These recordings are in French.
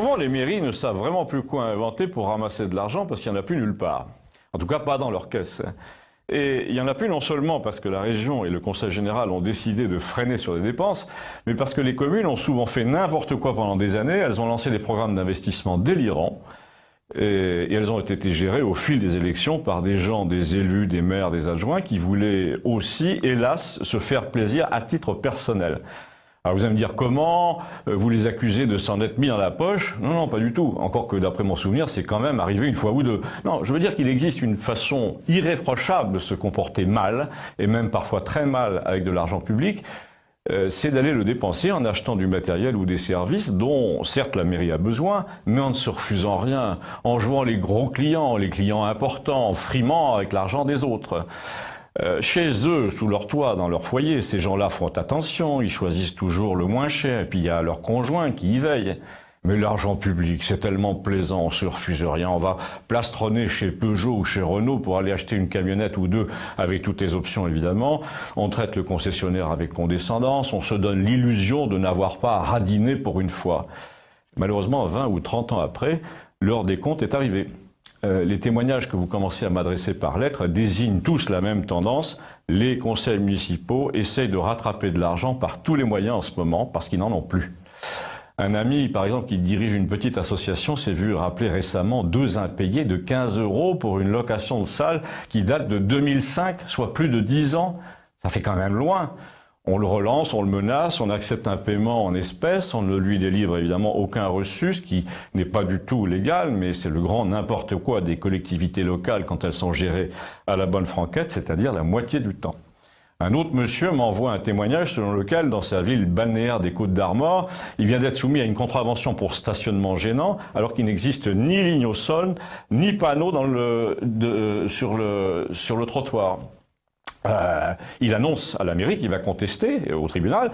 moment, les mairies ne savent vraiment plus quoi inventer pour ramasser de l'argent parce qu'il n'y en a plus nulle part. En tout cas, pas dans leur caisse. Et il n'y en a plus non seulement parce que la région et le Conseil général ont décidé de freiner sur les dépenses, mais parce que les communes ont souvent fait n'importe quoi pendant des années. Elles ont lancé des programmes d'investissement délirants et elles ont été gérées au fil des élections par des gens, des élus, des maires, des adjoints qui voulaient aussi, hélas, se faire plaisir à titre personnel. Alors vous allez me dire comment, vous les accusez de s'en être mis dans la poche? Non, non, pas du tout. Encore que d'après mon souvenir, c'est quand même arrivé une fois ou deux. Non, je veux dire qu'il existe une façon irréprochable de se comporter mal, et même parfois très mal avec de l'argent public, c'est d'aller le dépenser en achetant du matériel ou des services dont, certes, la mairie a besoin, mais en ne se refusant rien, en jouant les gros clients, les clients importants, en frimant avec l'argent des autres. Chez eux, sous leur toit, dans leur foyer, ces gens-là font attention, ils choisissent toujours le moins cher, et puis il y a leur conjoint qui y veille. Mais l'argent public, c'est tellement plaisant, on se refuse rien, on va plastronner chez Peugeot ou chez Renault pour aller acheter une camionnette ou deux, avec toutes les options évidemment. On traite le concessionnaire avec condescendance, on se donne l'illusion de n'avoir pas à radiner pour une fois. Malheureusement, 20 ou 30 ans après, l'heure des comptes est arrivée. Les témoignages que vous commencez à m'adresser par lettre désignent tous la même tendance. Les conseils municipaux essayent de rattraper de l'argent par tous les moyens en ce moment parce qu'ils n'en ont plus. Un ami, par exemple, qui dirige une petite association s'est vu rappeler récemment 2 impayés de 15 € pour une location de salle qui date de 2005, soit plus de 10 ans. Ça fait quand même loin. On le relance, on le menace, on accepte un paiement en espèces, on ne lui délivre évidemment aucun reçu, ce qui n'est pas du tout légal, mais c'est le grand n'importe quoi des collectivités locales quand elles sont gérées à la bonne franquette, c'est-à-dire la moitié du temps. Un autre monsieur m'envoie un témoignage selon lequel, dans sa ville balnéaire des Côtes-d'Armor, il vient d'être soumis à une contravention pour stationnement gênant, alors qu'il n'existe ni ligne au sol, ni panneau sur le trottoir. Il annonce à la mairie qu'il va contester au tribunal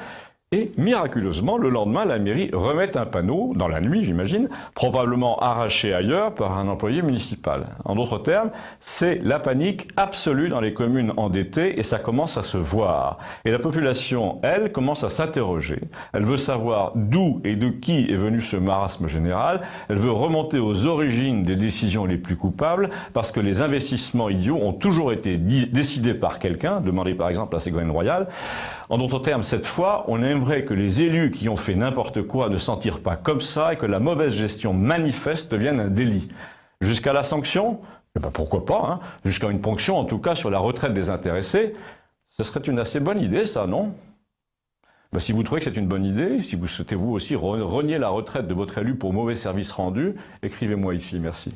et miraculeusement, le lendemain, la mairie remet un panneau, dans la nuit j'imagine, probablement arraché ailleurs par un employé municipal. En d'autres termes, c'est la panique absolue dans les communes endettées et ça commence à se voir. Et la population, elle, commence à s'interroger. Elle veut savoir d'où et de qui est venu ce marasme général. Elle veut remonter aux origines des décisions les plus coupables parce que les investissements idiots ont toujours été décidés par quelqu'un, demandez par exemple à Ségolène Royal. En d'autres termes, cette fois, on aimerait que les élus qui ont fait n'importe quoi ne s'en tirent pas comme ça et que la mauvaise gestion manifeste devienne un délit. Jusqu'à la sanction, eh ben pourquoi pas, hein, jusqu'à une ponction en tout cas sur la retraite des intéressés, ce serait une assez bonne idée ça, non? Ben, si vous trouvez que c'est une bonne idée, si vous souhaitez vous aussi renier la retraite de votre élu pour mauvais service rendu, écrivez-moi ici, merci.